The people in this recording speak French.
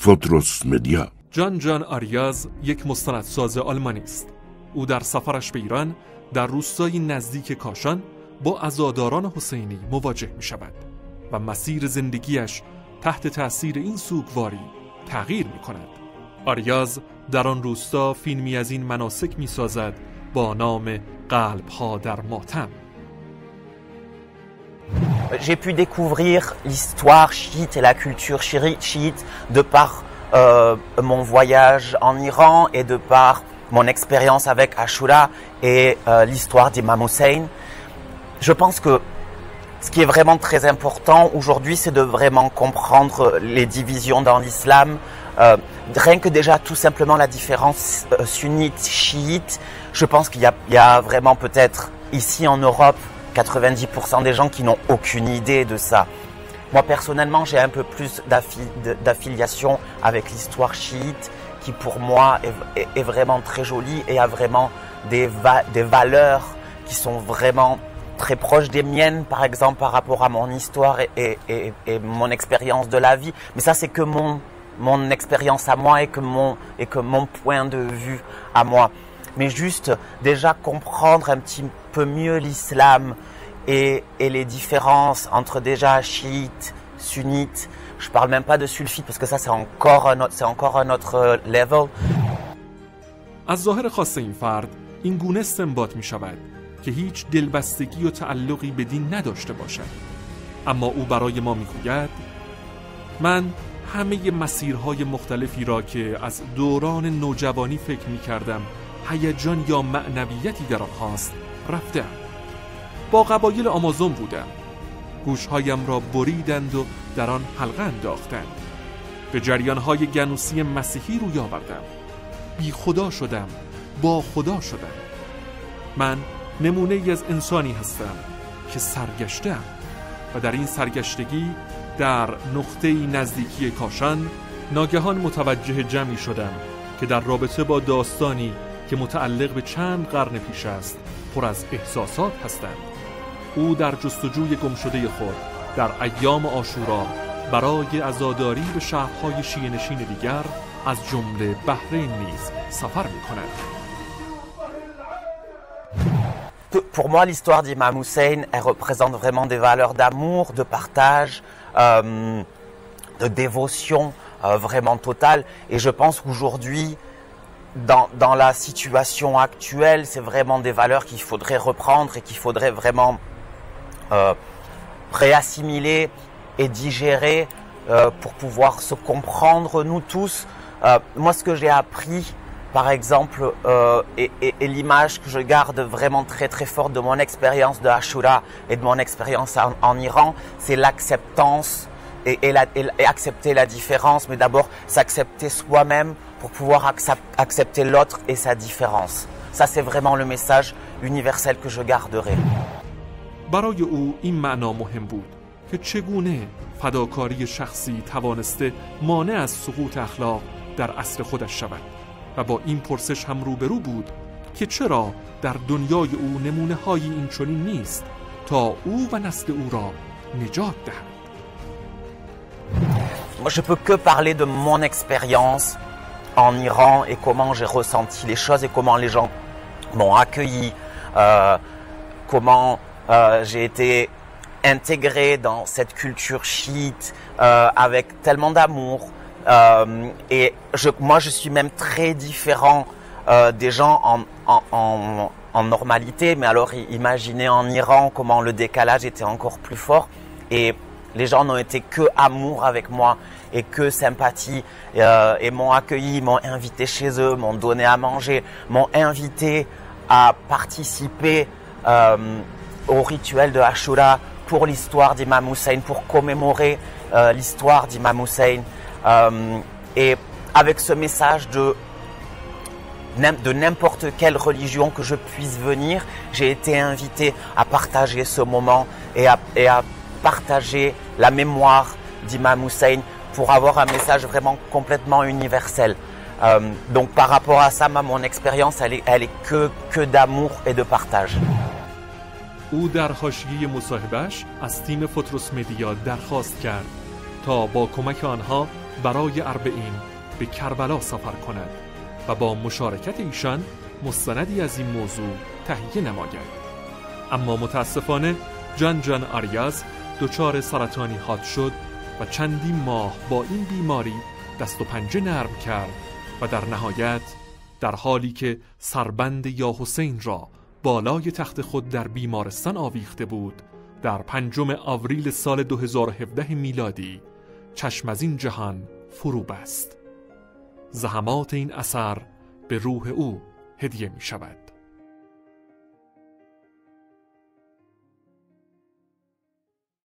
فوتروس مدیا. جان آریاز یک مستندساز آلمانی است. او در سفرش به ایران در روستایی نزدیک کاشان با عزاداران حسینی مواجه می شود و مسیر زندگیش تحت تأثیر این سوگواری تغییر می کند. آریاز در آن روستا فیلمی از این مناسک می سازد با نام قلب‌ها در ماتم. J'ai pu découvrir l'histoire chiite et la culture chiite de par mon voyage en Iran et de par mon expérience avec Ashura et l'histoire d'Imam Hussein. Je pense que ce qui est vraiment très important aujourd'hui, c'est de vraiment comprendre les divisions dans l'islam. Rien que déjà tout simplement la différence sunnite-chiite, je pense qu'il y a vraiment peut-être ici en Europe 90% des gens qui n'ont aucune idée de ça. Moi personnellement, j'ai un peu plus d'affiliation avec l'histoire chiite qui pour moi est vraiment très jolie et a vraiment des valeurs qui sont vraiment très proches des miennes, par exemple par rapport à mon histoire et mon expérience de la vie. Mais ça c'est que mon expérience à moi et que mon point de vue à moi. Mais juste déjà comprendre un petit peu mieux l'islam et les différences entre déjà chiites, sunnites. Je parle même pas de sulfites parce que ça c'est encore un autre level. از ظاهر خاص این فرد این گونه استنباط می شود که هیچ دلبستگی و تعلقی به دین نداشته باشد. اما او برای ما می گوید من همه مسیرهای مختلفی را که از دوران نوجوانی فکر می کردم هیجان یا معنویتی در آنهاست رفتم. با قبایل آمازون بودم. گوشهایم را بریدند و در آن حلقه انداختند. به جریانهای گنوسی مسیحی روی آوردم. بی خدا شدم، با خدا شدم. من نمونه ای از انسانی هستم که سرگشته‌ام و در این سرگشتگی در نقطه نزدیکی کاشان ناگهان متوجه جمعی شدم که در رابطه با داستانی که متعلق به چند قرن پیش است پر از احساسات هستند. او در جستجوی گمشده خود در ایام عاشورا برای عزاداری به شهرهای شیعه نشین دیگر از جمله بحرین نیز سفر می‌کند. Pour moi, l'histoire d'Imam Hussein, elle représente vraiment des valeurs d'amour, de partage, de dévotion vraiment totale. Et je pense qu'aujourd'hui, dans la situation actuelle, c'est vraiment des valeurs qu'il faudrait reprendre et qu'il faudrait vraiment réassimiler et digérer pour pouvoir se comprendre nous tous. Moi, ce que j'ai appris, par exemple, et l'image que je garde vraiment très très forte de mon expérience de Ashura et de mon expérience en Iran, c'est l'acceptance et accepter la différence, mais d'abord s'accepter soi-même pour pouvoir accepter l'autre et sa différence. Ça, c'est vraiment le message universel que je garderai. برای او این معنا مهم بود که چگونه فداکاری شخصی توانسته مانع از سقوط اخلاق در عصر خودش شود و با این پرسش هم روبرو بود که چرا در دنیای او نمونه های این چنین نیست تا او و نسل او را نجات دهد. Moi, je peux que parler de mon expérience en Iran et comment j'ai ressenti les choses et comment les gens m'ont accueilli, comment j'ai été intégré dans cette culture chiite avec tellement d'amour. Et moi, je suis même très différent des gens en normalité. Mais alors, imaginez en Iran comment le décalage était encore plus fort. Et les gens n'ont été que amour avec moi et que sympathie. Et m'ont accueilli, m'ont invité chez eux, m'ont donné à manger, m'ont invité à participer au rituel de Ashura pour l'histoire d'Imam Hussein, pour commémorer l'histoire d'Imam Hussein. Et avec ce message de n'importe quelle religion que je puisse venir, j'ai été invité à partager ce moment et à partager la mémoire d'Imam Hussein pour avoir un message vraiment complètement universel. Donc par rapport à ça, mon expérience, elle est que d'amour et de partage. او در حاشیه مصاحبهش از تیم فوتروس مدیا درخواست کرد تا با کمک آنها برای اربعین به کربلا سفر کند و با مشارکت ایشان مستندی از این موضوع تهیه نماید. اما متاسفانه جان آریاز دچار سرطانی حاد شد و چندین ماه با این بیماری دست و پنجه نرم کرد و در نهایت در حالی که سربند یا حسین را بالای تخت خود در بیمارستان آویخته بود، در 5 آوریل سال 2017 میلادی چشم از این جهان فرو بست. زحمات این اثر به روح او هدیه می شود.